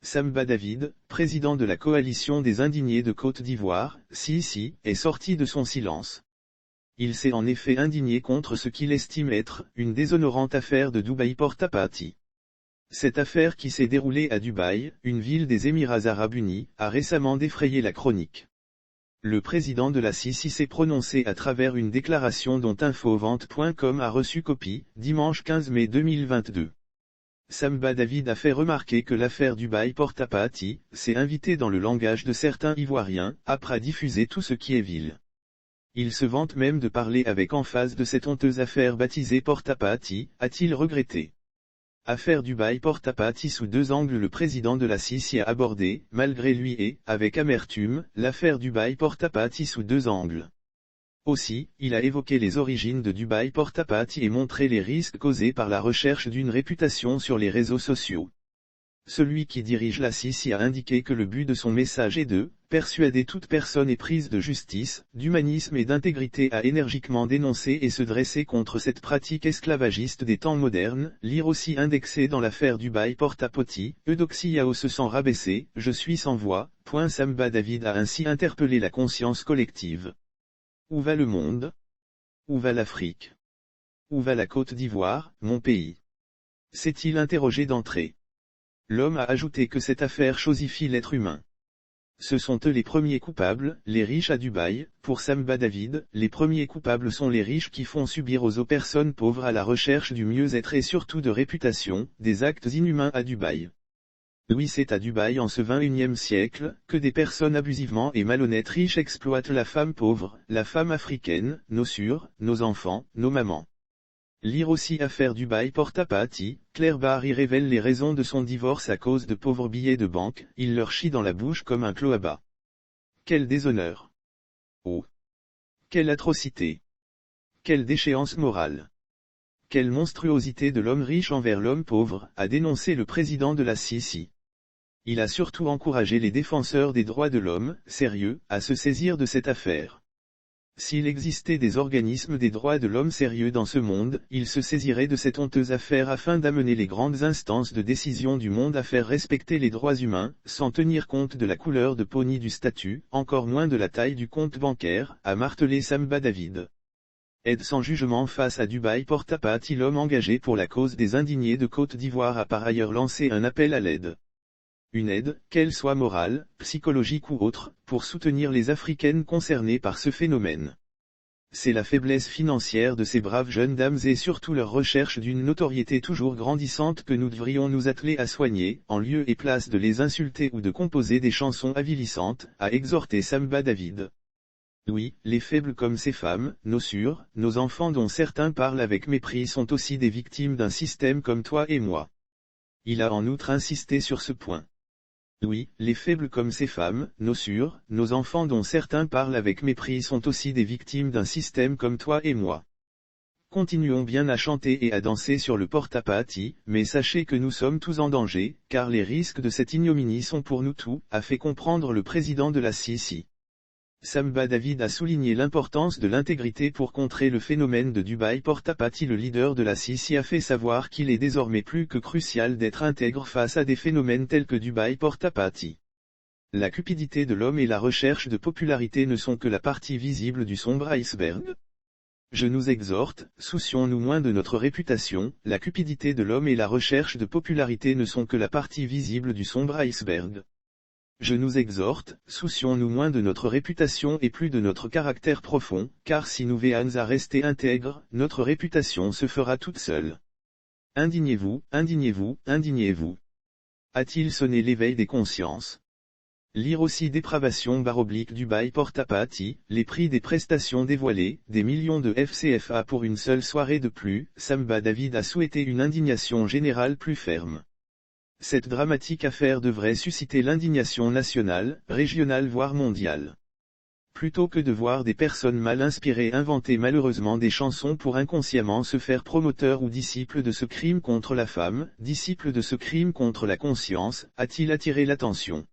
Samba David, président de la coalition des indignés de Côte d'Ivoire, CICI, est sorti de son silence. Il s'est en effet indigné contre ce qu'il estime être une déshonorante affaire de Dubaï Port Authority. Cette affaire qui s'est déroulée à Dubaï, une ville des Émirats Arabes Unis, a récemment défrayé la chronique. Le président de la CICI s'est prononcé à travers une déclaration dont Infovente.com a reçu copie, dimanche 15 mai 2022. Samba David a fait remarquer que l'affaire Dubaï Port Authority s'est invitée dans le langage de certains Ivoiriens, après diffuser tout ce qui est vil. Il se vante même de parler avec emphase de cette honteuse affaire baptisée Port Authority, a-t-il regretté. Affaire Dubaï Port Authority sous deux angles. Le président de la CICI a abordé, malgré lui et, avec amertume, l'affaire Dubaï Port Authority sous deux angles. Aussi, il a évoqué les origines de Dubaï Port Authority et montré les risques causés par la recherche d'une réputation sur les réseaux sociaux. Celui qui dirige la CICI a indiqué que le but de son message est de persuader toute personne éprise de justice, d'humanisme et d'intégrité à énergiquement dénoncer et se dresser contre cette pratique esclavagiste des temps modernes. Lire aussi indexé dans l'affaire Dubaï Port Authority, Eudoxie Yao se sent rabaissé, je suis sans voix. Samba David a ainsi interpellé la conscience collective. Où va le monde? Où va l'Afrique? Où va la Côte d'Ivoire, mon pays? S'est-il interrogé d'entrée? L'homme a ajouté que cette affaire chosifie l'être humain. Ce sont eux les premiers coupables, les riches à Dubaï. Pour Samba David, les premiers coupables sont les riches qui font subir aux personnes pauvres à la recherche du mieux-être et surtout de réputation, des actes inhumains à Dubaï. Oui, c'est à Dubaï en ce XXIe siècle, que des personnes abusivement et malhonnêtes riches exploitent la femme pauvre, la femme africaine, nos sœurs, nos enfants, nos mamans. Lire aussi affaire Dubaï Port Authority, Claire Barry révèle les raisons de son divorce à cause de pauvres billets de banque, il leur chie dans la bouche comme un cloabat. Quel déshonneur! Oh! Quelle atrocité! Quelle déchéance morale! Quelle monstruosité de l'homme riche envers l'homme pauvre, a dénoncé le président de la CICI. Il a surtout encouragé les défenseurs des droits de l'homme, sérieux, à se saisir de cette affaire. S'il existait des organismes des droits de l'homme sérieux dans ce monde, ils se saisiraient de cette honteuse affaire afin d'amener les grandes instances de décision du monde à faire respecter les droits humains, sans tenir compte de la couleur de peau ni du statut, encore moins de la taille du compte bancaire, a martelé Samba David. Aide sans jugement face à Dubaï Port Authority. L'homme engagé pour la cause des indignés de Côte d'Ivoire a par ailleurs lancé un appel à l'aide. Une aide, qu'elle soit morale, psychologique ou autre, pour soutenir les Africaines concernées par ce phénomène. C'est la faiblesse financière de ces braves jeunes dames et surtout leur recherche d'une notoriété toujours grandissante que nous devrions nous atteler à soigner, en lieu et place de les insulter ou de composer des chansons avilissantes, a exhorté Samba David. Oui, les faibles comme ces femmes, nos sœurs, nos enfants dont certains parlent avec mépris sont aussi des victimes d'un système comme toi et moi. Il a en outre insisté sur ce point. Oui, les faibles comme ces femmes, nos sœurs, nos enfants dont certains parlent avec mépris sont aussi des victimes d'un système comme toi et moi. Continuons bien à chanter et à danser sur le Port Authority, mais sachez que nous sommes tous en danger, car les risques de cette ignominie sont pour nous tous, a fait comprendre le président de la CICI. Samba David a souligné l'importance de l'intégrité pour contrer le phénomène de Dubaï Port Authority. Le leader de la CICI a fait savoir qu'il est désormais plus que crucial d'être intègre face à des phénomènes tels que Dubaï Port Authority. La cupidité de l'homme et la recherche de popularité ne sont que la partie visible du sombre iceberg. Je nous exhorte, soucions-nous moins de notre réputation, la cupidité de l'homme et la recherche de popularité ne sont que la partie visible du sombre iceberg. Je nous exhorte, soucions-nous moins de notre réputation et plus de notre caractère profond, car si nous veillons à rester intègres, notre réputation se fera toute seule. Indignez-vous, indignez-vous, indignez-vous. A-t-il sonné l'éveil des consciences? Lire aussi dépravation / Dubaï Port Authority, les prix des prestations dévoilées, des millions de FCFA pour une seule soirée de plus. Samba David a souhaité une indignation générale plus ferme. Cette dramatique affaire devrait susciter l'indignation nationale, régionale voire mondiale. Plutôt que de voir des personnes mal inspirées inventer malheureusement des chansons pour inconsciemment se faire promoteurs ou disciples de ce crime contre la femme, disciples de ce crime contre la conscience, a-t-il attiré l'attention.